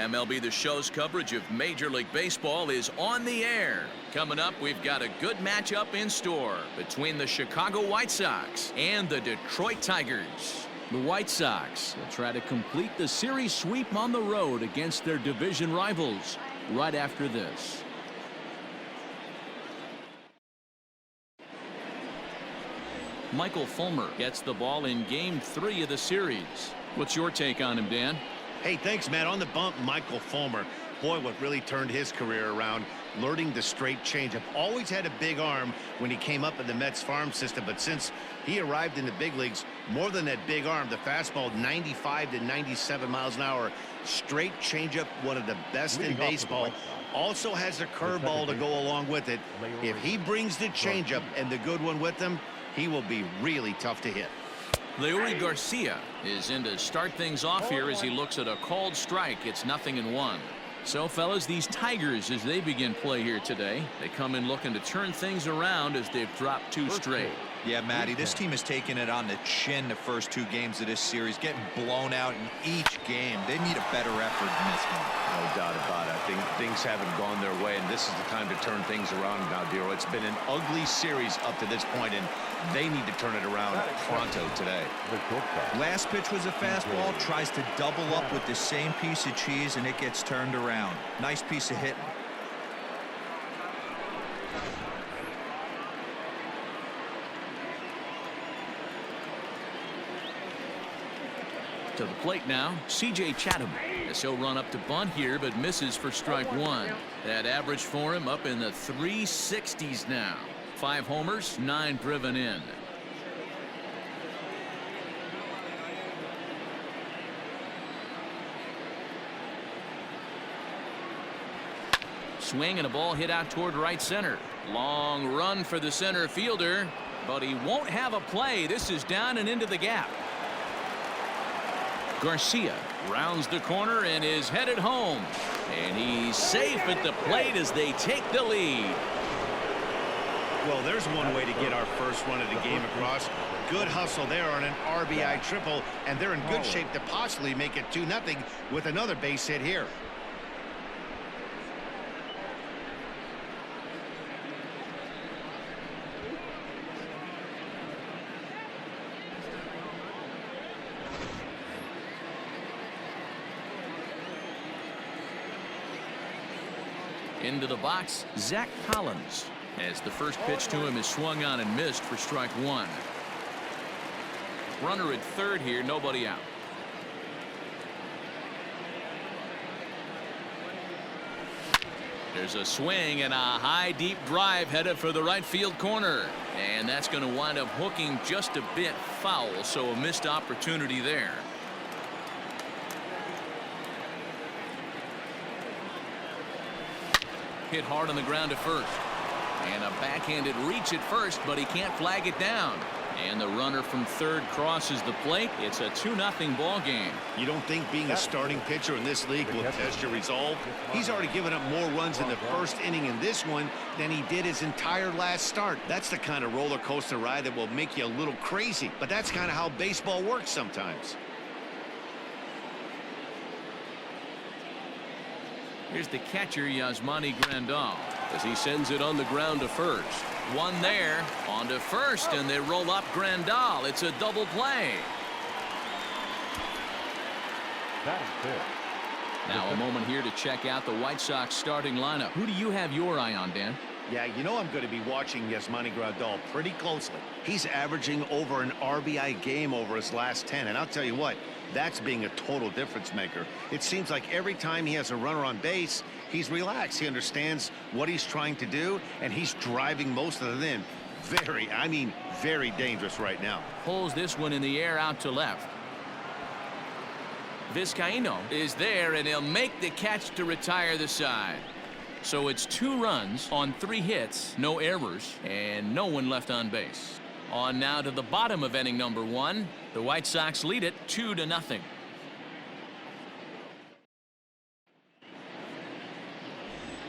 MLB The Show's coverage of Major League Baseball is on the air. Coming up, we've got a good matchup in store between the Chicago White Sox and the Detroit Tigers. The White Sox will try to complete the series sweep on the road against their division rivals right after this. Michael Fulmer gets the ball in Game 3 of the series. What's your take on him, Dan? Hey, thanks, Matt. On the bump, Michael Fulmer. Boy, what really turned his career around, learning the straight changeup. Always had a big arm when he came up in the Mets farm system, but since he arrived in the big leagues, more than that big arm, the fastball 95 to 97 miles an hour, straight changeup, one of the best in baseball. Also has a curveball to go along with it. If he brings the changeup and the good one with him, he will be really tough to hit. Leury Garcia is in to start things off here as he looks at a called strike. It's 0-1. So, fellas, these Tigers, as they begin play here today, they come in looking to turn things around as they've dropped 2 straight. Yeah, Matty, this team has taken it on the chin the first 2 games of this series, getting blown out in each game. They need a better effort than this one. No doubt about it. I think things haven't gone their way, and this is the time to turn things around now, Dero. It's been an ugly series up to this point, and they need to turn it around pronto today. Last pitch was a fastball, tries to double up with the same piece of cheese, and it gets turned around. Nice piece of hitting. To the plate now, C.J. Chatham, as he'll run up to bunt here, but misses for strike 1. That average for him up in the 360s now. 5 homers, 9 driven in. Swing and a ball hit out toward right center. Long run for the center fielder, but he won't have a play. This is down and into the gap. Garcia rounds the corner and is headed home. And he's safe at the plate as they take the lead. Well, there's one way to get our first run of the game across. Good hustle there on an RBI triple, and they're in good shape to possibly make it 2-0 with another base hit here. Into the box, Zach Collins, as the first pitch to him is swung on and missed for strike 1. Runner at third here, nobody out. There's a swing and a high deep drive headed for the right field corner, and that's going to wind up hooking just a bit foul, so a missed opportunity there. Hit hard on the ground to first. And a backhanded reach at first, but he can't flag it down. And the runner from third crosses the plate. It's a 2-0 ball game. You don't think being a starting pitcher in this league will test your resolve? He's already given up more runs in the first inning in this one than he did his entire last start. That's the kind of roller coaster ride that will make you a little crazy. But that's kind of how baseball works sometimes. Here's the catcher, Yasmani Grandal, as he sends it on the ground to first. One there, on to first, and they roll up Grandal. It's a double play. Now a moment here to check out the White Sox starting lineup. Who do you have your eye on, Dan? Yeah, you know I'm going to be watching Yasmani Grandal pretty closely. He's averaging over an RBI game over his last 10, and I'll tell you what, that's being a total difference maker. It seems like every time he has a runner on base, he's relaxed. He understands what he's trying to do, and he's driving most of it in. Very dangerous right now. Pulls this one in the air out to left. Vizcaino is there, and he'll make the catch to retire the side. So it's 2 runs on 3 hits, no errors, and no one left on base. On now to the bottom of inning number 1. The White Sox lead it 2-0.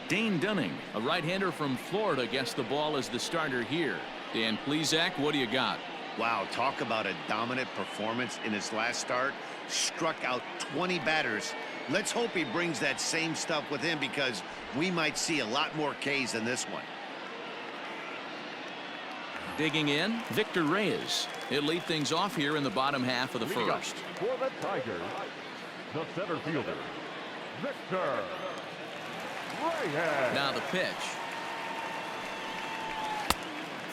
Dane Dunning, a right-hander from Florida, gets the ball as the starter here. Dan Plesac, what do you got? Wow, talk about a dominant performance in his last start. struck out 20 batters. Let's hope he brings that same stuff with him, because we might see a lot more Ks than this one. Digging in, Victor Reyes. He'll lead things off here in the bottom half of the first. For the Tigers, the center fielder, Victor Reyes. Now the pitch.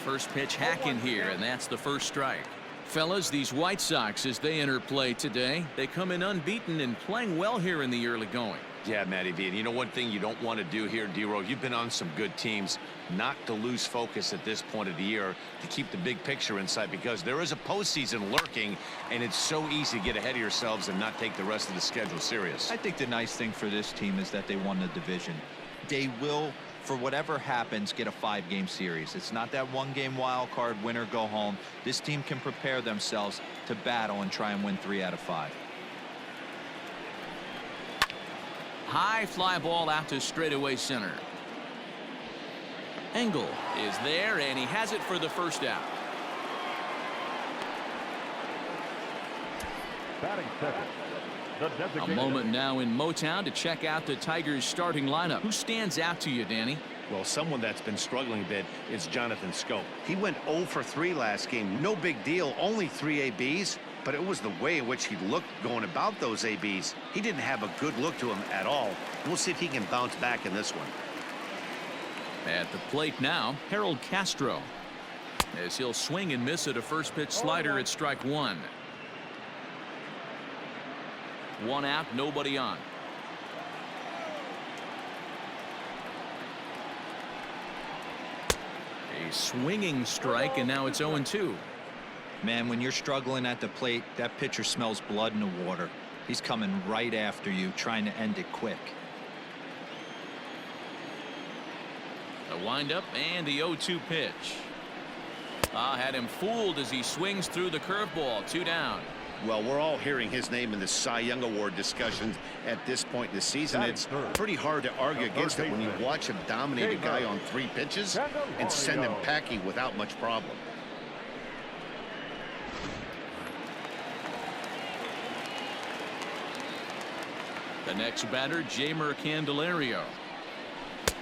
First pitch hacking here, and that's the first strike. Fellas, these White Sox, as they enter play today, they come in unbeaten and playing well here in the early going. Yeah, Matty V. And you know one thing you don't want to do here, D-Row, you've been on some good teams, not to lose focus at this point of the year, to keep the big picture in sight, because there is a postseason lurking, and it's so easy to get ahead of yourselves and not take the rest of the schedule serious. I think the nice thing for this team is that they won the division. They will, for whatever happens, get a 5-game series. It's not that 1-game wild card, win or go home. This team can prepare themselves to battle and try and win 3 out of 5. High fly ball out to straightaway center. Engel is there, and he has it for the first out. Batting second, the A designated moment now in Motown to check out the Tigers starting lineup. Who stands out to you, Danny? Well, someone that's been struggling a bit is Jonathan Scope. He went 0 for 3 last game. No big deal, only 3 ABs, but it was the way in which he looked going about those ABs. He didn't have a good look to him at all. We'll see if he can bounce back in this one. At the plate now, Harold Castro, as he'll swing and miss at a first pitch slider at strike 1. 1 out, nobody on. A swinging strike, and now it's 0-2. Man, when you're struggling at the plate, that pitcher smells blood in the water. He's coming right after you, trying to end it quick. The windup and the 0-2 pitch. Had him fooled as he swings through the curveball. 2 down. Well, we're all hearing his name in the Cy Young Award discussions at this point in the season. It's pretty hard to argue against it when you watch him dominate a guy on 3 pitches and send him packing without much problem. The next batter, Jeimer Candelario,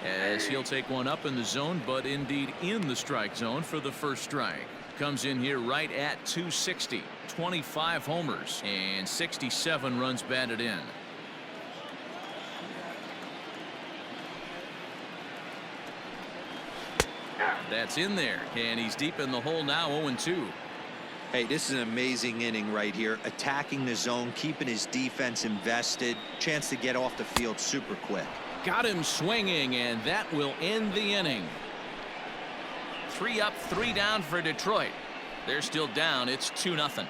as he'll take one up in the zone, but indeed in the strike zone for the first strike. Comes in here right at 260, 25 homers and 67 runs batted in. That's in there, and he's deep in the hole now. 0-2. Hey, this is an amazing inning right here. Attacking the zone, keeping his defense invested. Chance to get off the field super quick. Got him swinging, and that will end the inning. 3 up, 3 down for Detroit. They're still down. It's 2-0.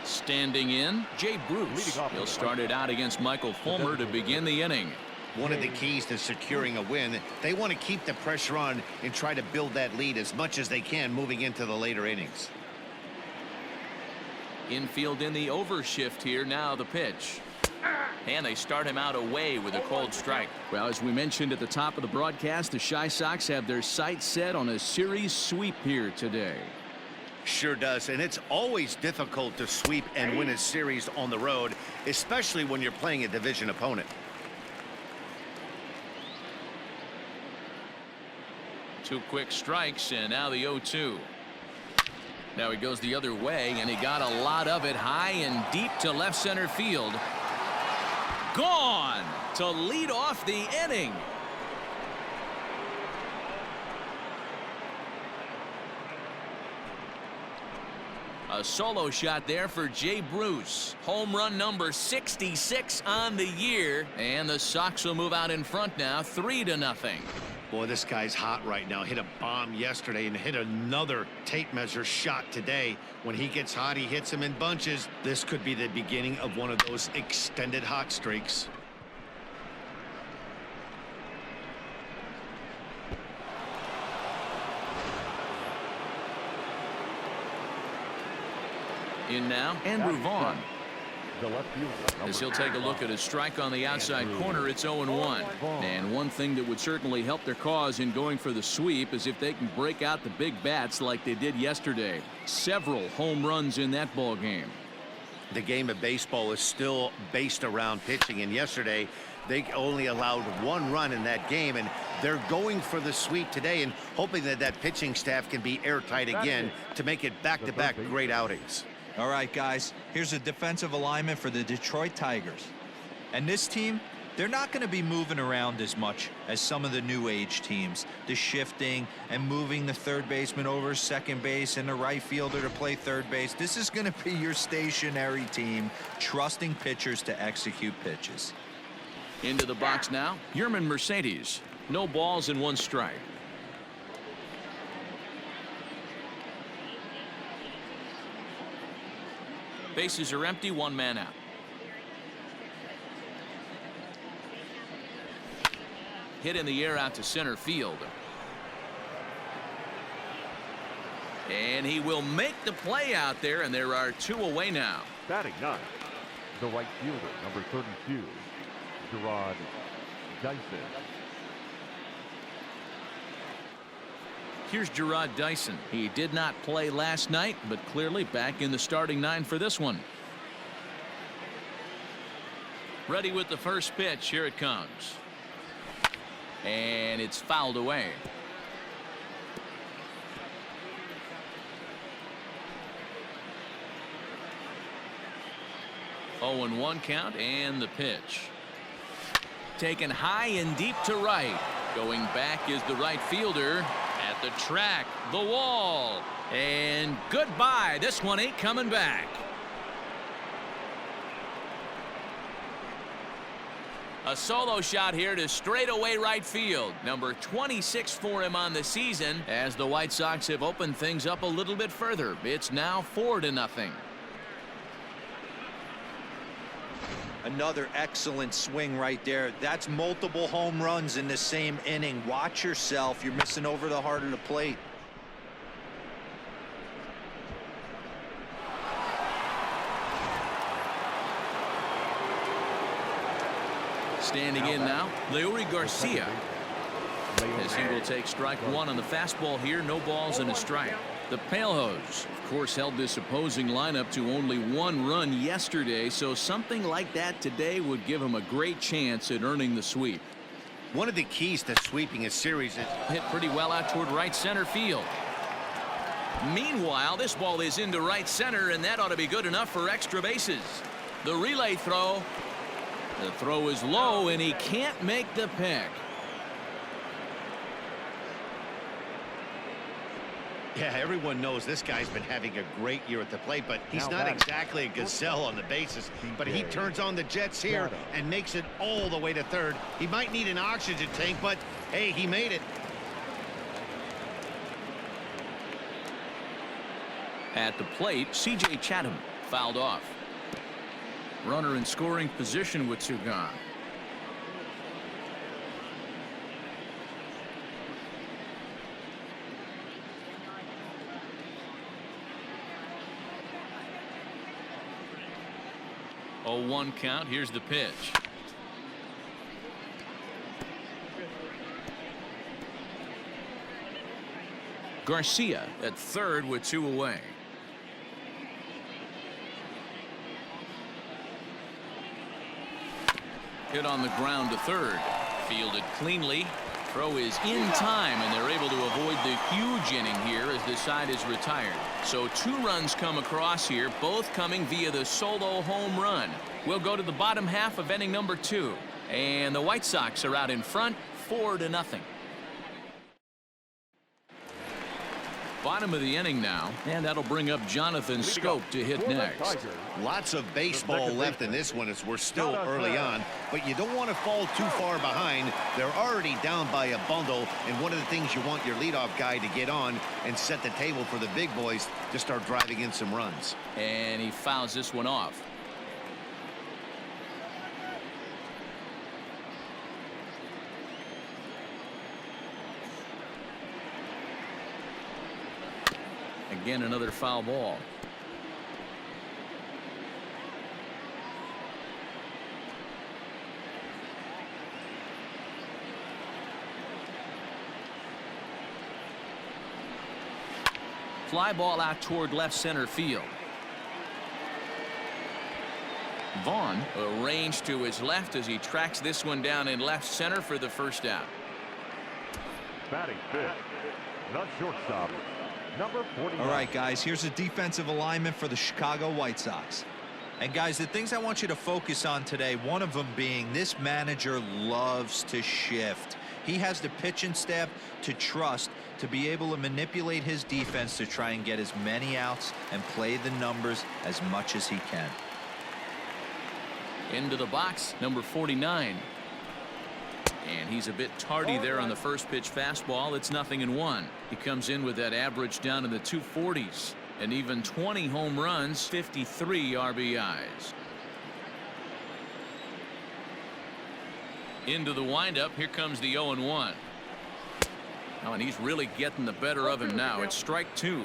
Standing in, Jay Bruce. He'll start it out against Michael Fulmer to begin the inning. One of the keys to securing a win, they want to keep the pressure on and try to build that lead as much as they can moving into the later innings. Infield in the overshift here. Now the pitch. And they start him out away with a cold strike. Well, as we mentioned at the top of the broadcast, the Chi Sox have their sights set on a series sweep here today. Sure does, and it's always difficult to sweep and win a series on the road, especially when you're playing a division opponent. 2 quick strikes, and now the 0-2. Now he goes the other way, and he got a lot of it high and deep to left center field. Gone to lead off the inning. A solo shot there for Jay Bruce. Home run number 66 on the year, and the Sox will move out in front now, 3-0. Boy, this guy's hot right now. Hit a bomb yesterday and hit another tape measure shot today. When he gets hot, he hits them in bunches. This could be the beginning of one of those extended hot streaks. In now, Andrew Vaughn. The left fielder. As he'll take a look at a strike on the outside corner, it's 0-1. And one thing that would certainly help their cause in going for the sweep is if they can break out the big bats like they did yesterday. Several home runs in that ball game. The game of baseball is still based around pitching, and yesterday they only allowed 1 run in that game, and they're going for the sweep today and hoping that that pitching staff can be airtight again to make it back-to-back great outings. All right, guys, here's a defensive alignment for the Detroit Tigers. And this team, they're not going to be moving around as much as some of the new age teams. The shifting and moving the third baseman over second base and the right fielder to play third base. This is going to be your stationary team, trusting pitchers to execute pitches. Into the box now, Yerman Mercedes. No balls and 1 strike. Bases are empty, 1 man out. Hit in the air out to center field. And he will make the play out there, and there are 2 away now. Batting 9. The right fielder, number 32, Gerard Dyson. Here's Gerard Dyson. He did not play last night, but clearly back in the starting 9 for this one. Ready with the first pitch. Here it comes. And it's fouled away. Oh, and 1 count, and the pitch. Taken high and deep to right. Going back is the right fielder. At the track, the wall, and goodbye. This one ain't coming back. A solo shot here to straightaway right field. Number 26 for him on the season, as the White Sox have opened things up a little bit further. It's now 4-0. Another excellent swing right there. That's multiple home runs in the same inning. Watch yourself. You're missing over the heart of the plate. Standing in now, Leury Garcia. As he will take strike 1 on the fastball here. No balls and a strike. The Palehose, of course, held this opposing lineup to only 1 run yesterday, so something like that today would give him a great chance at earning the sweep. One of the keys to sweeping a series is Hit pretty well out toward right center field. Meanwhile, this ball is into right center, and that ought to be good enough for extra bases. The relay throw. The throw is low, and he can't make the pick. Yeah, everyone knows this guy's been having a great year at the plate, but he's not exactly a gazelle on the bases. But he turns on the jets here and makes it all the way to third. He might need an oxygen tank, but hey, he made it. At the plate, C.J. Chatham fouled off. Runner in scoring position with 2 gone. Oh, 1 count. Here's the pitch. Garcia at third with 2 away. Hit on the ground to third. Fielded cleanly. Throw is in time, and they're able to avoid the huge inning here as the side is retired. So 2 runs come across here, both coming via the solo home run. We'll go to the bottom half of inning number 2. And the White Sox are out in front, 4-0. Bottom of the inning now, and that'll bring up Jonathan Scope to hit next. Lots of baseball left in this one as we're still early on, but you don't want to fall too far behind. They're already down by a bundle, and one of the things you want your leadoff guy to get on and set the table for the big boys to start driving in some runs. And he fouls this one off. Again, another foul ball. Fly ball out toward left center field. Vaughn arranged to his left as he tracks this one down in left center for the first out. Batting fifth, the shortstop, number 49. All right, guys, here's a defensive alignment for the Chicago White Sox. And guys, the things I want you to focus on today, one of them being this manager loves to shift. He has the pitching staff to trust to be able to manipulate his defense to try and get as many outs and play the numbers as much as he can. Into the box, number 49. And he's a bit tardy there on the first pitch fastball. It's 0-1. He comes in with that average down in the 240s. And even 20 home runs, 53 RBIs. Into the windup. Here comes the 0-1. Oh, and he's really getting the better of him now. It's strike two.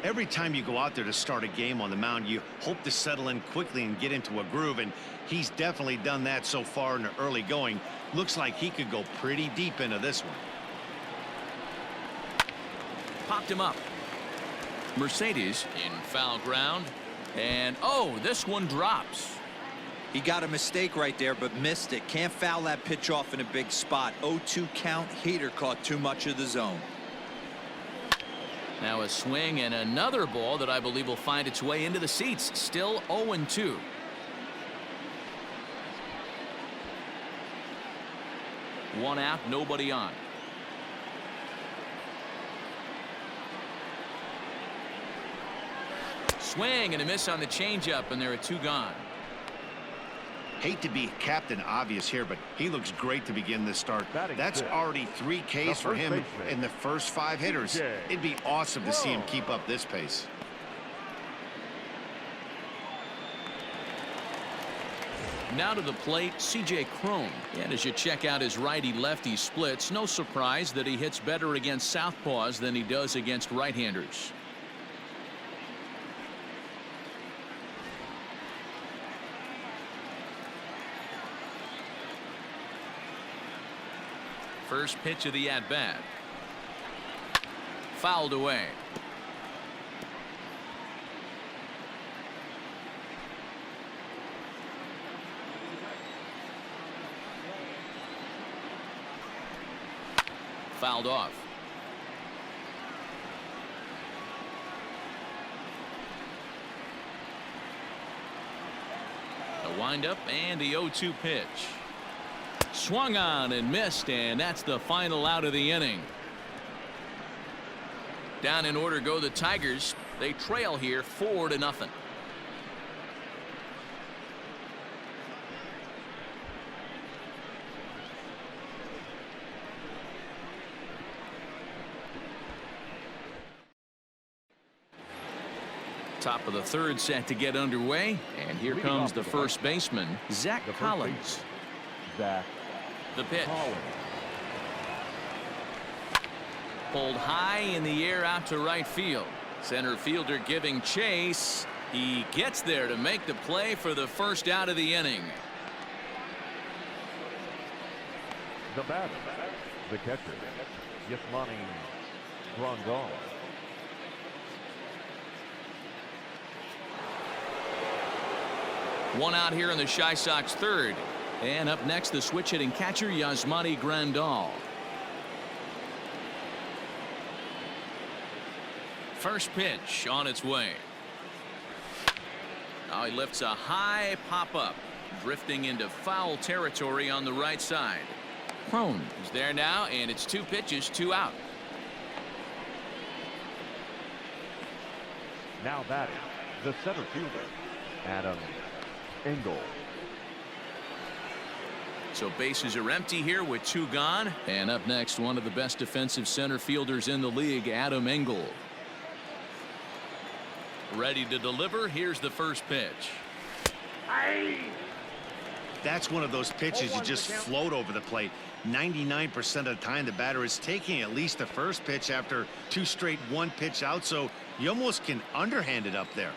Every time you go out there to start a game on the mound, you hope to settle in quickly and get into a groove, and he's definitely done that so far in the early going. Looks like he could go pretty deep into this one. Popped him up. Mercedes in foul ground, and oh, this one drops. He got a mistake right there, but missed it. Can't foul that pitch off in a big spot. 0-2 count. Heater caught too much of the zone. Now a swing and another ball that I believe will find its way into the seats. Still 0-2. One out, nobody on. Swing and a miss on the changeup, and there are two gone. Hate to be Captain Obvious here, but he looks great to begin this start. That's already 3 Ks for him in the first 5 hitters. It'd be awesome to see him keep up this pace. Now to the plate, C.J. Cron. And as you check out his righty-lefty splits, no surprise that he hits better against southpaws than he does against right-handers. First pitch of the at-bat. Fouled away. Fouled off. A windup and the 0-2 pitch. Swung on and missed, and that's the final out of the inning. Down in order go the Tigers. They trail here 4-0. Top of the third set to get underway, and here comes the first baseman, Zach Collins. Zach. The pitch. Pulled high in the air out to right field. Center fielder giving chase. He gets there to make the play for the first out of the inning. The batter, the catcher, Yasmani Grandal. One out here in the Chi Sox third. And up next, the switch hitting catcher, Yasmani Grandal. First pitch on its way. Now he lifts a high pop-up, drifting into foul territory on the right side. Cron is there now, and it's 2 pitches, 2 out. Now batting, the center fielder, Adam Engel. So bases are empty here with 2 gone. And up next, one of the best defensive center fielders in the league, Adam Engel. Ready to deliver. Here's the first pitch. That's one of those pitches you just float over the plate. 99% of the time the batter is taking at least the first pitch after 2 straight 1-pitch out, so you almost can underhand it up there.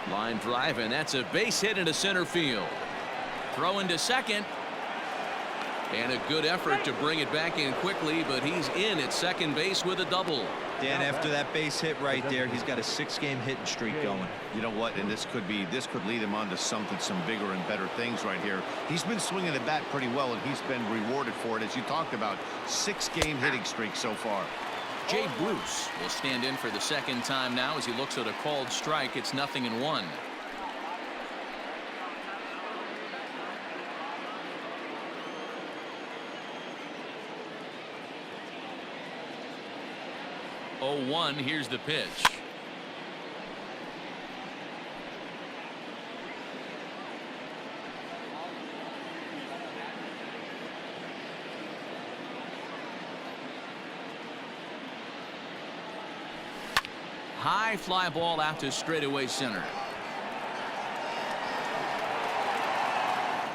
Line drive, and that's a base hit into center field. Throw into second. And a good effort to bring it back in quickly, but he's in at second base with a double. Dan, after that base hit right there, he's got a 6-game hitting streak going. You know what? And this could lead him on to some bigger and better things right here. He's been swinging the bat pretty well, and he's been rewarded for it, as you talked about. 6-game hitting streak so far. Jay Bruce will stand in for the second time now as he looks at a called strike. It's 0-1. Oh, 1. Here's the pitch. High fly ball out to straightaway center.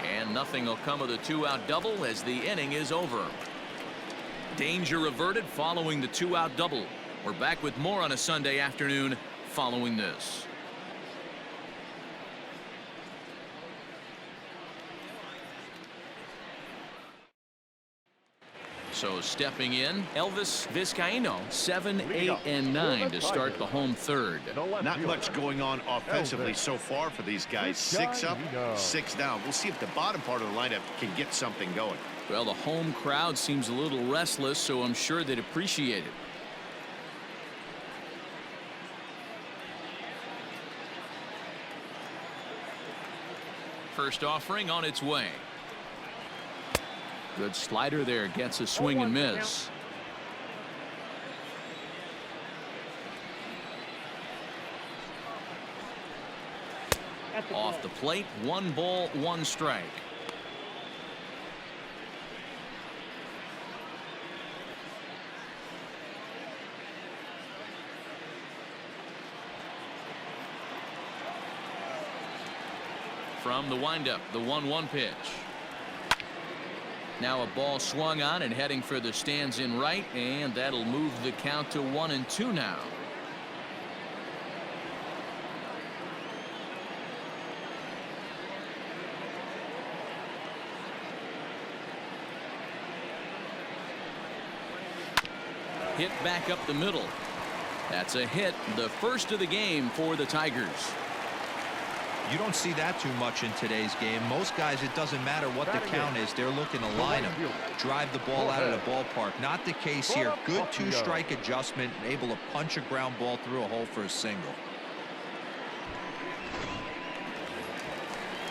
And nothing will come of the 2-out double as the inning is over. Danger averted following the 2-out double. We're back with more on a Sunday afternoon following this. So stepping in, Elvis Vizcaíno, 7, 8, and 9 to start the home third. Not much going on offensively so far for these guys. 6 up, 6 down. We'll see if the bottom part of the lineup can get something going. Well, the home crowd seems a little restless, so I'm sure they'd appreciate it. First offering on its way. Good slider there, gets a swing and miss. Off the plate, 1 ball, 1 strike. From the windup, the 1-1 pitch. Now a ball swung on and heading for the stands in right, and that'll move the count to 1-2 now. Hit back up the middle. That's a hit, the first of the game for the Tigers. You don't see that too much in today's game. Most guys, it doesn't matter what the count is. They're looking to line them, drive the ball out of the ballpark. Not the case here. Good 2-strike adjustment, able to punch a ground ball through a hole for a single.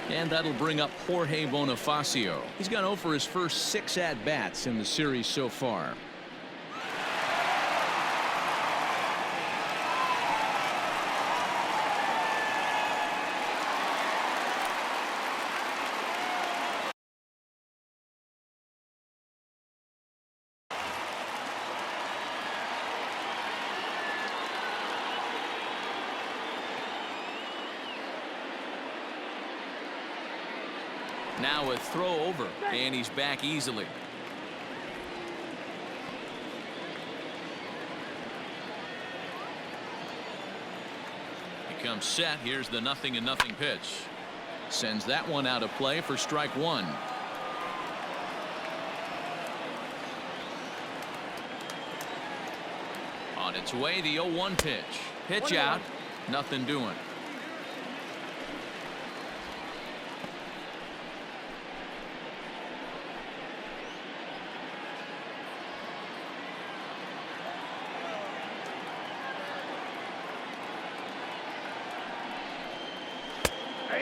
And that'll bring up Jorge Bonifacio. He's gone over his first 6 at-bats in the series so far. Now a throw over, and he's back easily. He comes set. Here's the 0-0 pitch. Sends that one out of play for strike 1. On its way, the 0-1 pitch. Pitch out. Nothing doing.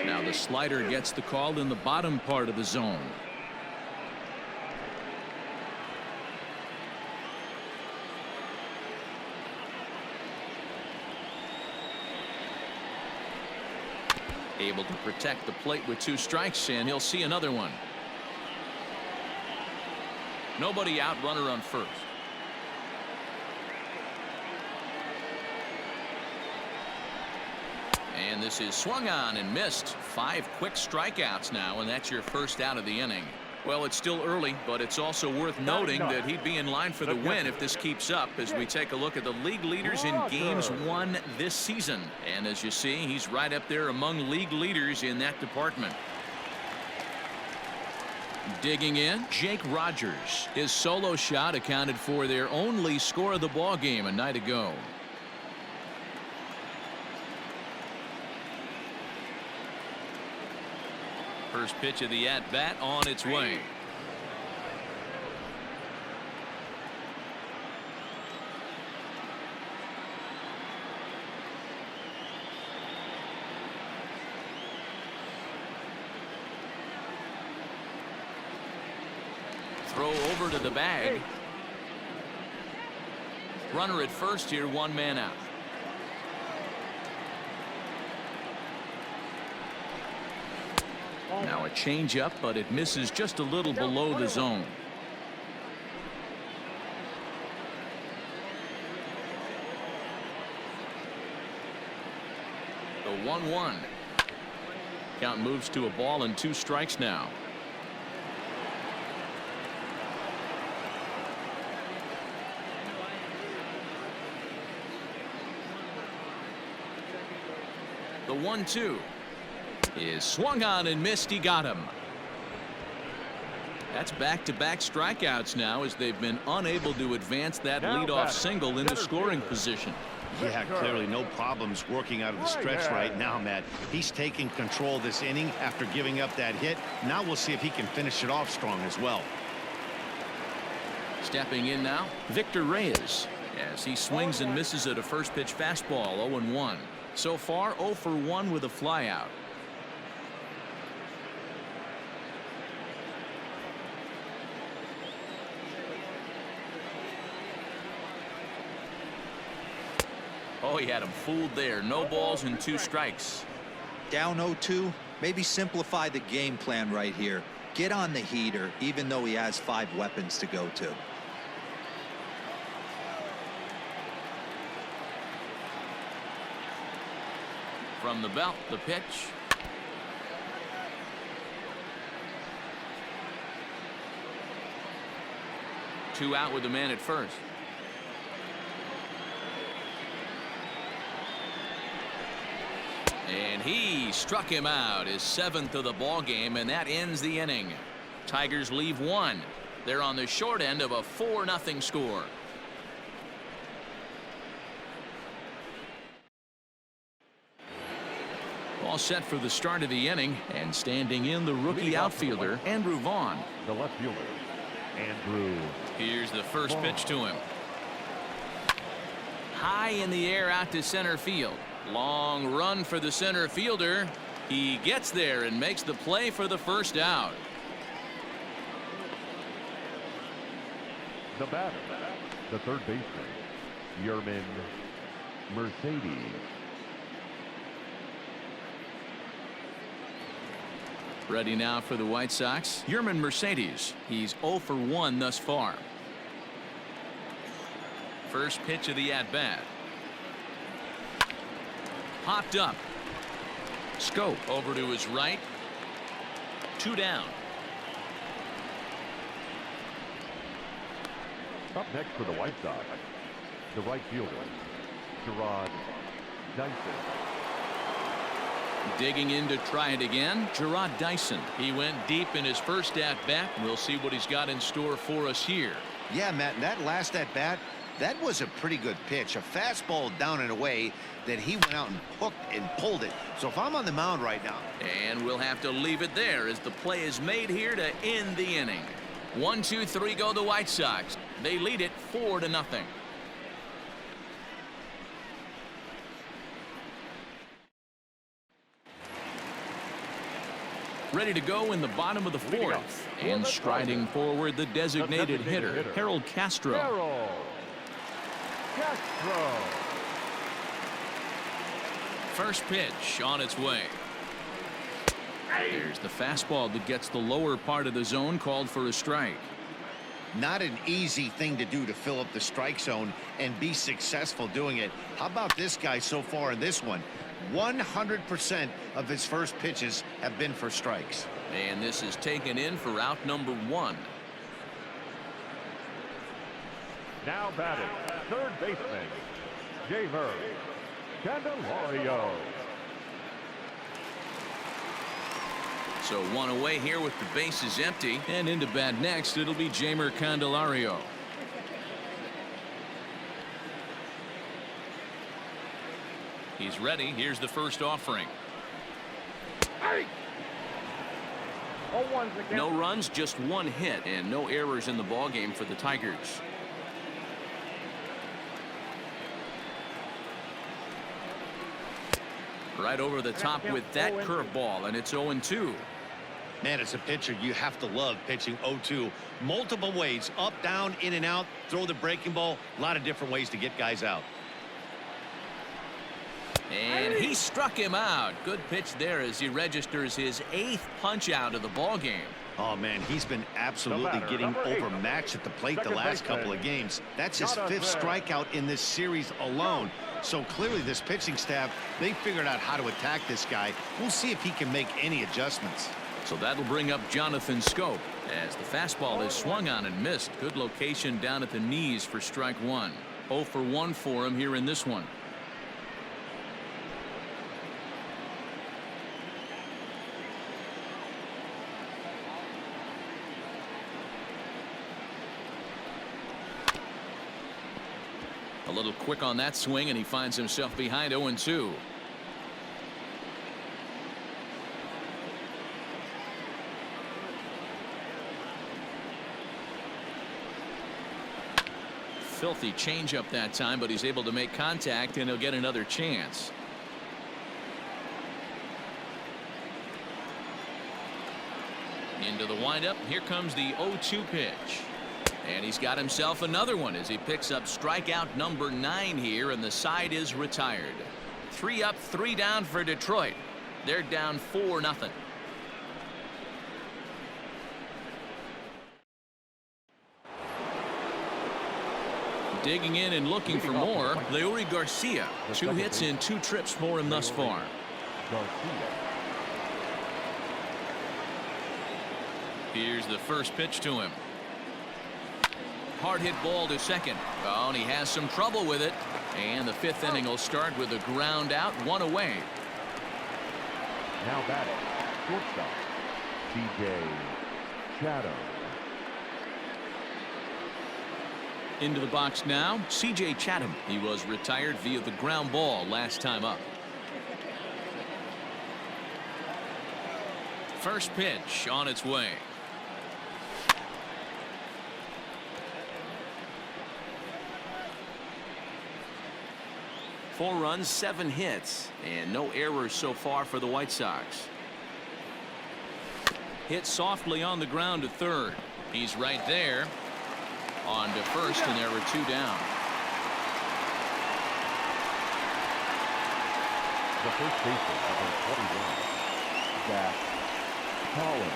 Now the slider gets the call in the bottom part of the zone. Able to protect the plate with 2 strikes, and he'll see another one. Nobody out, runner on first. And this is swung on and missed. 5 quick strikeouts now, and that's your first out of the inning. Well, it's still early, but it's also worth noting that he'd be in line for the win if this keeps up as we take a look at the league leaders in games won this season. And as you see, he's right up there among league leaders in that department. Digging in, Jake Rogers. His solo shot accounted for their only score of the ball game a night ago. First pitch of the at-bat on its way. Throw over to the bag. Runner at first here, one man out. Now a changeup, but it misses just a little below the zone. The 1-1. Count moves to a ball and 2 strikes now. The 1-2 is swung on and missed. He got him. That's back-to-back strikeouts now as they've been unable to advance that leadoff single into scoring position. Yeah, clearly no problems working out of the stretch right now, Matt. He's taking control this inning after giving up that hit. Now we'll see if he can finish it off strong as well. Stepping in now, Victor Reyes, as he swings and misses at a first pitch fastball. 0-1. So far 0 for 1 with a flyout. Oh, he had him fooled there. No balls and 2 strikes. Down 0-2. Maybe simplify the game plan right here. Get on the heater, even though he has 5 weapons to go to. From the belt, the pitch. Two out with the man at first. And he struck him out, his 7th of the ball game, and that ends the inning. Tigers leave 1. They're on the short end of a 4-0 score. All set for the start of the inning, and standing in the rookie outfielder Andrew Vaughn. The left fielder, Andrew. Here's the first pitch to him. High in the air out to center field. Long run for the center fielder. He gets there and makes the play for the first out. The batter, the third baseman, Yerman Mercedes. Ready now for the White Sox, Yerman Mercedes. He's 0 for 1 thus far. First pitch of the at-bat. Popped up. Scope over to his right. 2 down. Up next for the White Sox, the right fielder, Gerard Dyson. Digging in to try it again, Gerard Dyson. He went deep in his first at-bat. We'll see what he's got in store for us here. Yeah, Matt, that last at-bat, that was a pretty good pitch. A fastball down and away that he went out and hooked and pulled it. So if I'm on the mound right now. And we'll have to leave it there as the play is made here to end the inning. 1, 2, 3 go the White Sox. They lead it 4-0. Ready to go in the bottom of the 4th. And striding forward, the designated hitter, Harold Castro. Harold Castro. First pitch on its way. There's the fastball that gets the lower part of the zone, called for a strike. Not an easy thing to do to fill up the strike zone and be successful doing it. How about this guy so far in this one? 100% of his first pitches have been for strikes. And this is taken in for out number 1. Now batting, third baseman, Javier Candelario. So one away here with the bases empty. And into bat next, it'll be Jamer Candelario. He's ready. Here's the first offering. No runs, just one hit, and no errors in the ballgame for the Tigers. Right over the top with that curveball, and it's 0-2. Man, as a pitcher, you have to love pitching 0-2. Multiple ways, up, down, in and out, throw the breaking ball. A lot of different ways to get guys out. And he struck him out. Good pitch there as he registers his 8th punch out of the ball game. Oh, man, he's been absolutely getting overmatched at the plate the last couple of games. That's his 5th strikeout in this series alone. So clearly this pitching staff, they figured out how to attack this guy. We'll see if he can make any adjustments. So that'll bring up Jonathan Scope as the fastball is swung on and missed. Good location down at the knees for strike 1. 0 for 1 for him here in this one. A little quick on that swing, and he finds himself behind 0-2. Filthy changeup that time, but he's able to make contact, and he'll get another chance. Into the windup. Here comes the 0-2 pitch. And he's got himself another one as he picks up strikeout number 9 here, and the side is retired. 3 up, 3 down for Detroit. They're down 4-0. Digging in and looking for more, Leury Garcia. 2 hits and 2 trips for him thus far. Here's the first pitch to him. Hard hit ball to second. Oh, and he has some trouble with it. And the 5th inning will start with a ground out, 1 away. Now batting, shortstop, C.J. Chatham. Into the box now, C.J. Chatham. He was retired via the ground ball last time up. First pitch on its way. Four runs, 7 hits, and no errors so far for the White Sox. Hit softly on the ground to third. He's right there. On to first, and there were 2 down. The first baseman, number 21, Zach Collins.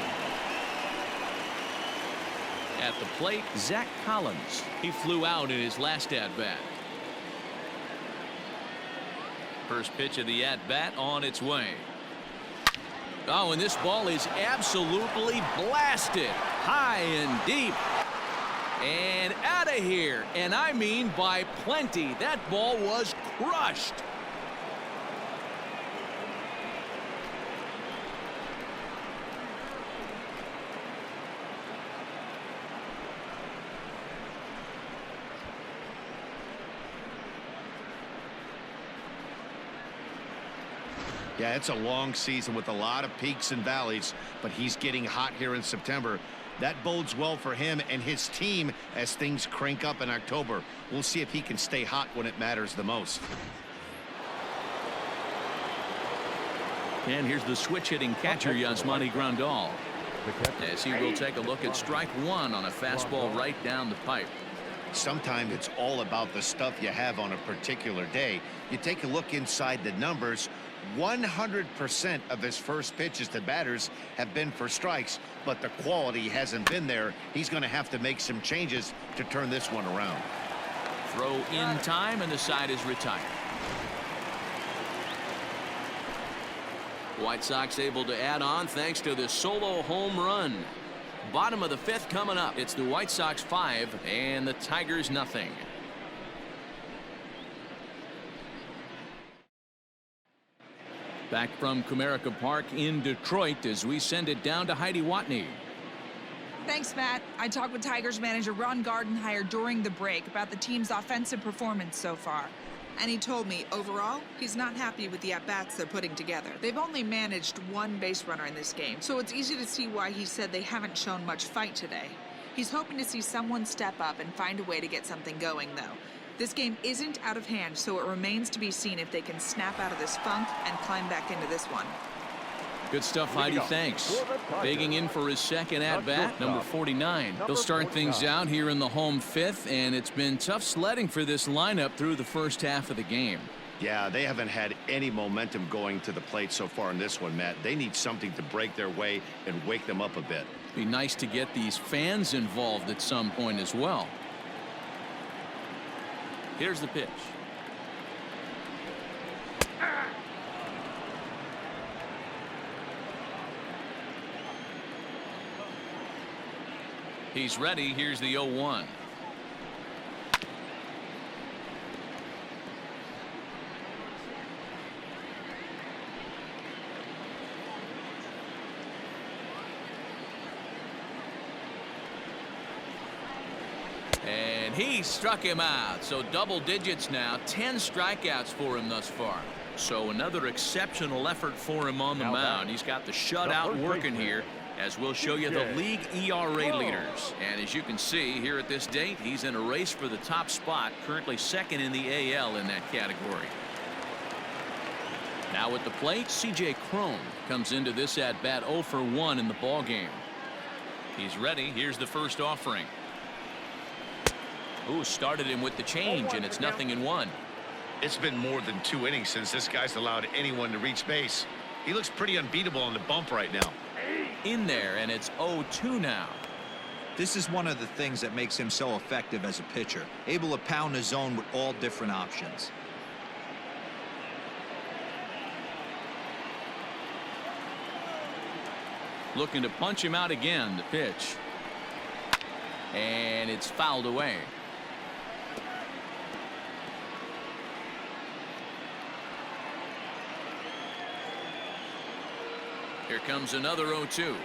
At the plate, Zach Collins. He flew out in his last at-bat. First pitch of the at-bat on its way. Oh, and this ball is absolutely blasted. High and deep. And out of here. And I mean by plenty. That ball was crushed. Yeah, it's a long season with a lot of peaks and valleys, but he's getting hot here in September. That bodes well for him and his team as things crank up in October. We'll see if he can stay hot when it matters the most. And here's the switch-hitting catcher, Yasmani Grandal, as he will take a look at strike 1 on a fastball right down the pipe. Sometimes it's all about the stuff you have on a particular day. You take a look inside the numbers. 100% of his first pitches to batters have been for strikes, but the quality hasn't been there. He's going to have to make some changes to turn this one around. Throw in time, and the side is retired. White Sox able to add on thanks to the solo home run. Bottom of the 5th coming up. It's the White Sox 5 and the Tigers nothing. Back from Comerica Park in Detroit as we send it down to Heidi Watney. Thanks, Matt. I talked with Tigers manager Ron Gardenhire during the break about the team's offensive performance so far. And he told me, overall, he's not happy with the at-bats they're putting together. They've only managed one base runner in this game, so it's easy to see why he said they haven't shown much fight today. He's hoping to see someone step up and find a way to get something going, though. This game isn't out of hand, so it remains to be seen if they can snap out of this funk and climb back into this one. Good stuff, Heidi. Thanks. Bigging in for his second at-bat, number 49. He'll start things out here in the home fifth, and it's been tough sledding for this lineup through the first half of the game. Yeah, they haven't had any momentum going to the plate so far in this one, Matt. They need something to break their way and wake them up a bit. Be nice to get these fans involved at some point as well. Here's the pitch. He's ready. Here's the 0-1. And he struck him out. So double digits now. 10 strikeouts for him thus far. So another exceptional effort for him on the mound. He's got the shutout working here, as we'll show you the league ERA leaders. And as you can see here at this date, he's in a race for the top spot, currently second in the AL in that category. Now at the plate, C.J. Cron comes into this at bat 0 for 1 in the ball game. He's ready. Here's the first offering. Ooh, started him with the change, and it's 0-1. It's been more than 2 innings since this guy's allowed anyone to reach base. He looks pretty unbeatable on the bump right now. In there, and it's 0-2 now. This is one of the things that makes him so effective as a pitcher, able to pound the zone with all different options. Looking to punch him out again. The pitch, and it's fouled away. Here comes another 0-2.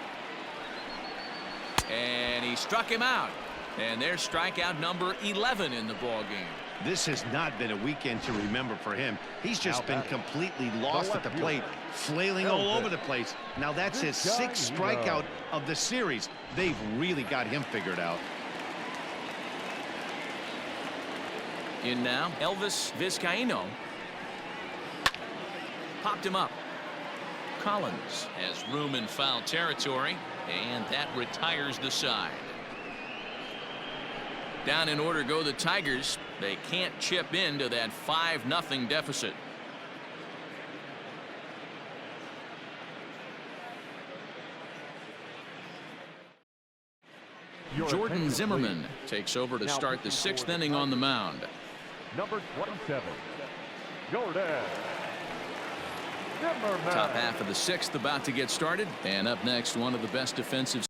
And he struck him out. And there's strikeout number 11 in the ball game. This has not been a weekend to remember for him. He's just been completely lost at the plate, flailing all over the place. Now that's his 6th strikeout of the series. They've really got him figured out. In now, Elvis Vizcaíno. Popped him up. Collins has room in foul territory, and that retires the side. Down in order go the Tigers. They can't chip into that 5-0 deficit. Jordan Zimmerman takes over to start the 6th inning on the mound. Number 27, Jordan Zimmerman. Top half of the 6th about to get started, and up next, one of the best defensive